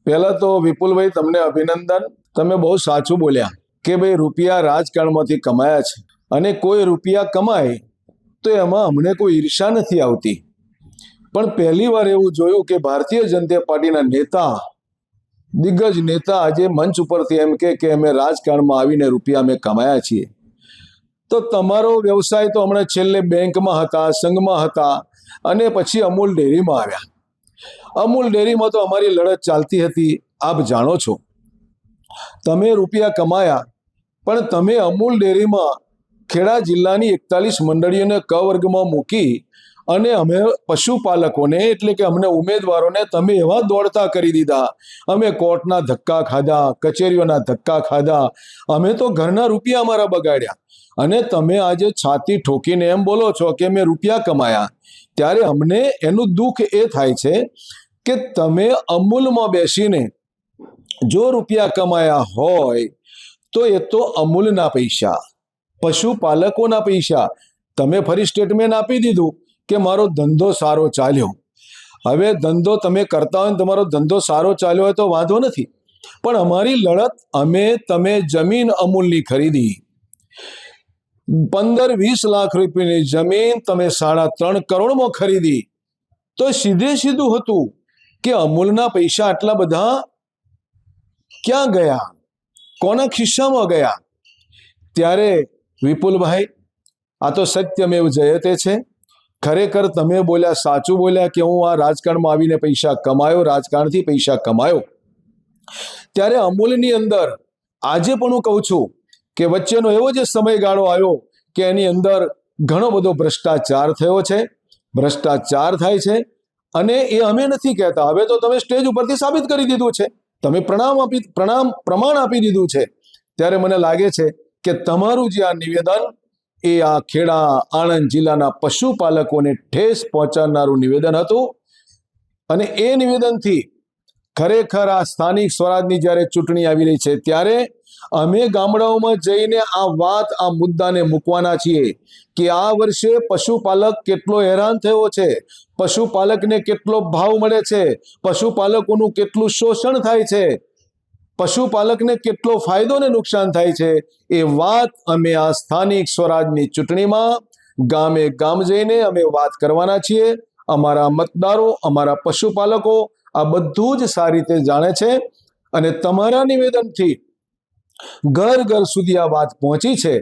પહેલા તો વિપુલભાઈ તમને અભિનંદન. તમે બહુ સાચું બોલ્યા કે ભાઈ રૂપિયા રાજકારણમાંથી કમાયા છે, અને કોઈ રૂપિયા કમાય તો એમાં અમને કોઈ ઈર્ષા નથી આવતી. પણ પહેલી વાર એવું જોયું કે ભારતીય જનતા પાર્ટીના નેતા, દિગ્ગજ નેતા આજે મંચ ઉપરથી એમ કે અમે રાજકારણમાં આવીને રૂપિયા અમે કમાયા છીએ. તો તમારો વ્યવસાય તો હમણાં છેલ્લે બેંકમાં હતા, સંઘમાં હતા, અને પછી અમૂલ ડેરીમાં આવ્યા. અમૂલ ડેરીમાં તો અમારી લડત ચાલતી હતી, આપ જાણો છો. તમે રૂપિયા કમાયા, પણ તમે અમૂલ ડેરીમાં ખેડા જિલ્લાની 41 મંડળીઓને ક વર્ગમાં મૂકી અને અમે પશુપાલકોને એટલે કે અમને ઉમેદવારોને તમે એવા દોડતા કરી દીધા. અમે કોર્ટના ધક્કા ખાધા, કચેરીઓના ધક્કા ખાધા, અમે તો ઘરના રૂપિયા અમારા બગાડ્યા, અને તમે આજે છાતી ઠોકીને એમ બોલો છો કે મેં રૂપિયા કમાયા. ત્યારે અમને એનું દુઃખ એ થાય છે કે તમે અમૂલમાં બેસીને જો રૂપિયા કમાયા હોય તો એ તો અમૂલના પૈસા, પશુપાલકોના પૈસા. તમે ફરી સ્ટેટમેન્ટ આપી દીધું કે મારો ધંધો સારો ચાલ્યો. હવે ધંધો તમે કરતા હોય ને તમારો ધંધો સારો ચાલ્યો હોય તો વાંધો નથી, પણ અમારી લડત, તમે જમીન અમૂલની ખરીદી, 15-20 લાખ રૂપિયાની જમીન તમે 3.5 કરોડમાં ખરીદી. તો સીધે સીધું હતું કે અમૂલના પૈસા આટલા બધા ક્યાં ગયા, કોના ખિસ્સામાં ગયા? ત્યારે વિપુલભાઈ, આ તો સત્યમેવ જયતે છે. ખરેખર તમે બોલ્યા, સાચું બોલ્યા કે હું આ રાજકારણમાં આવીને પૈસા કમાયો, રાજકારણથી પૈસા કમાયો. ત્યારે અમૂલની અંદર આજે પણ હું કહું છું કે વચ્ચેનો એવો જે સમયગાળો આવ્યો કે એની અંદર ઘણો બધો ભ્રષ્ટાચાર થયો છે, ભ્રષ્ટાચાર થાય છે. અને એ અમે નથી કહેતા, હવે તો તમે સ્ટેજ ઉપરથી સાબિત કરી દીધું છે, તમે પ્રમાણ આપી દીધું છે. ત્યારે મને લાગે છે કે તમારું જે આ નિવેદન એ આ ખેડા આણંદ જિલ્લાના પશુપાલકોને ઠેસ પહોંચાડનારું નિવેદન હતું. અને એ નિવેદનથી ખરેખર આ સ્થાનિક સ્વરાજની જ્યારે ચૂંટણી આવી રહી છે ત્યારે અમે ગામડાઓમાં જઈને આ વાત, આ મુદ્દાને મૂકવાના છીએ કે આ વર્ષે પશુપાલક કેટલો હેરાન થયો છે, પશુપાલકને કેટલો ભાવ મળે છે, પશુપાલકોનું કેટલું શોષણ થાય છે, પશુપાલકને કેટલો ફાયદો ને નુકસાન થાય છે. એ વાત અમે આ સ્થાનિક સ્વરાજની ચૂંટણીમાં ગામે ગામ જઈને અમે વાત કરવાના છીએ. અમારા મતદારો, અમારા પશુપાલકો આ બધું જ સારી રીતે જાણે છે, અને તમારા નિવેદનથી ઘર ઘર સુધી આ વાત પહોંચી છે.